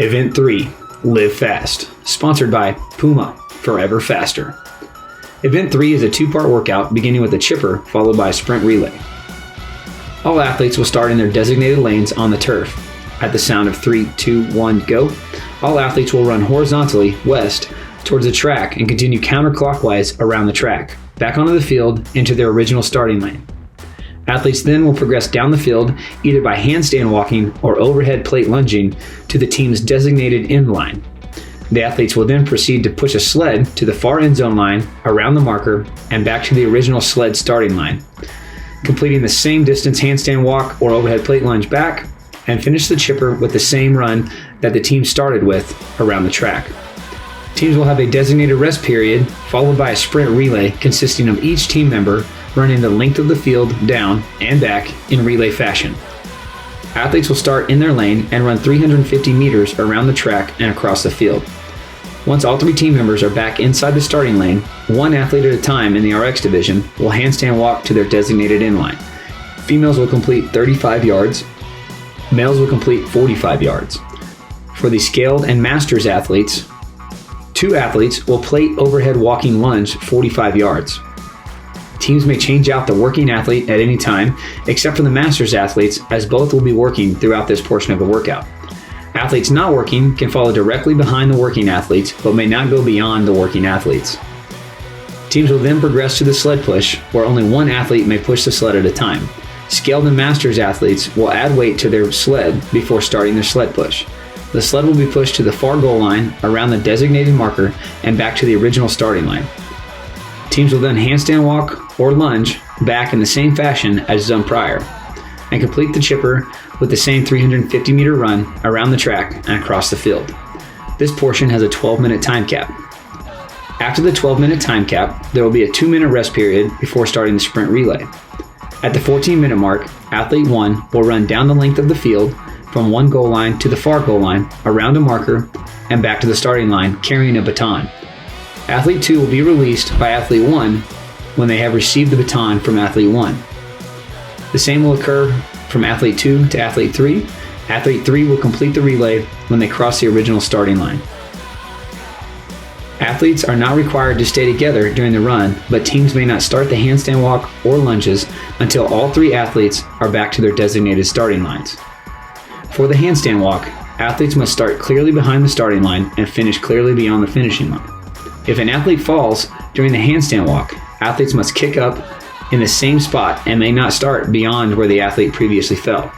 Event 3, Live Fast, sponsored by Puma, Forever Faster. Event 3 is a two-part workout beginning with a chipper followed by a sprint relay. All athletes will start in their designated lanes on the turf. At the sound of 3, 2, 1, go, all athletes will run horizontally west towards the track and continue counterclockwise around the track, back onto the field into their original starting lane. Athletes then will progress down the field either by handstand walking or overhead plate lunging to the team's designated end line. The athletes will then proceed to push a sled to the far end zone line, around the marker, and back to the original sled starting line, completing the same distance handstand walk or overhead plate lunge back, and finish the chipper with the same run that the team started with around the track. Teams will have a designated rest period, followed by a sprint relay consisting of each team member running the length of the field down and back in relay fashion. Athletes will start in their lane and run 350 meters around the track and across the field. Once all three team members are back inside the starting lane, one athlete at a time in the RX division will handstand walk to their designated inline. Females will complete 35 yards, males will complete 45 yards. For the scaled and masters athletes, two athletes will plate overhead walking lunge 45 yards. Teams may change out the working athlete at any time, except for the masters athletes, as both will be working throughout this portion of the workout. Athletes not working can follow directly behind the working athletes, but may not go beyond the working athletes. Teams will then progress to the sled push, where only one athlete may push the sled at a time. Scaled and masters athletes will add weight to their sled before starting their sled push. The sled will be pushed to the far goal line, around the designated marker, and back to the original starting line. Teams will then handstand walk or lunge back in the same fashion as done prior, and complete the chipper with the same 350 meter run around the track and across the field. This portion has a 12-minute time cap. After the 12-minute time cap, there will be a 2-minute rest period before starting the sprint relay. At the 14-minute mark, athlete 1 will run down the length of the field from one goal line to the far goal line, around a marker, and back to the starting line carrying a baton. Athlete 2 will be released by athlete 1 when they have received the baton from athlete 1. The same will occur from athlete 2 to athlete 3. Athlete 3 will complete the relay when they cross the original starting line. Athletes are not required to stay together during the run, but teams may not start the handstand walk or lunges until all three athletes are back to their designated starting lines. For the handstand walk, athletes must start clearly behind the starting line and finish clearly beyond the finishing line. If an athlete falls during the handstand walk, athletes must kick up in the same spot and may not start beyond where the athlete previously fell.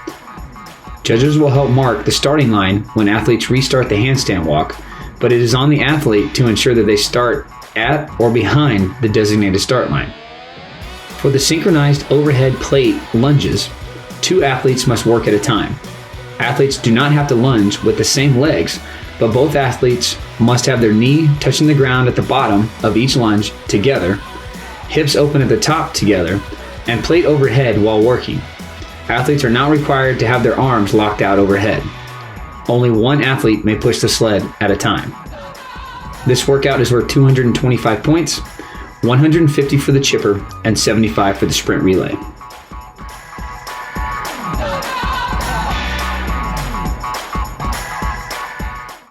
Judges will help mark the starting line when athletes restart the handstand walk, but it is on the athlete to ensure that they start at or behind the designated start line. For the synchronized overhead plate lunges, two athletes must work at a time. Athletes do not have to lunge with the same legs, but both athletes must have their knee touching the ground at the bottom of each lunge together, hips open at the top together, and plate overhead while working. Athletes are not required to have their arms locked out overhead. Only one athlete may push the sled at a time. This workout is worth 225 points, 150 for the chipper, and 75 for the sprint relay.